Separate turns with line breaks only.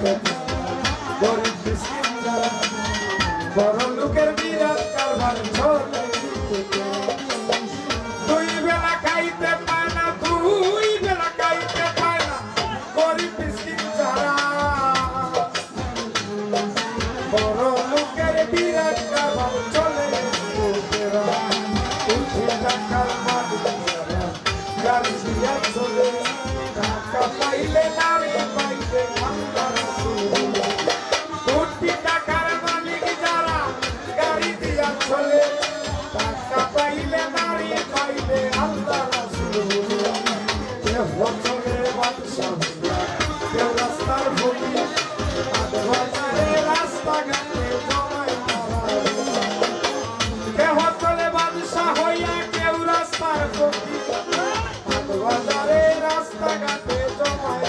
গরিব মিসকিন যারা বড় লোকের বিরাট কারবার চলে দুই বেলা খাইতে পায় না দুই বেলা খাইতে পায় না গরিব মিসকিন যারা বড় লোকের বিরাট কারবার চলে লোকেরা উঠে টাকার মালিক যারা গাড়ি দিয়া চলে টাকা পাইলে নারী পাইলে আল্লাহ রাসূল কোটি টাকার মালিক যারা গাড়ি দিয়া চলে টাকা পাইলে নারী পাইলে আল্লাহ রাসূল কেউ চলে বাদশাহ কেউ রাস্তার ফকির বাজারে রাস্তাঘাটে জমায় কেউ চলে বাদশাহ হইয়া কেউ রাস্তার ফকির বাজারে রাস্তাঘাটে জমায়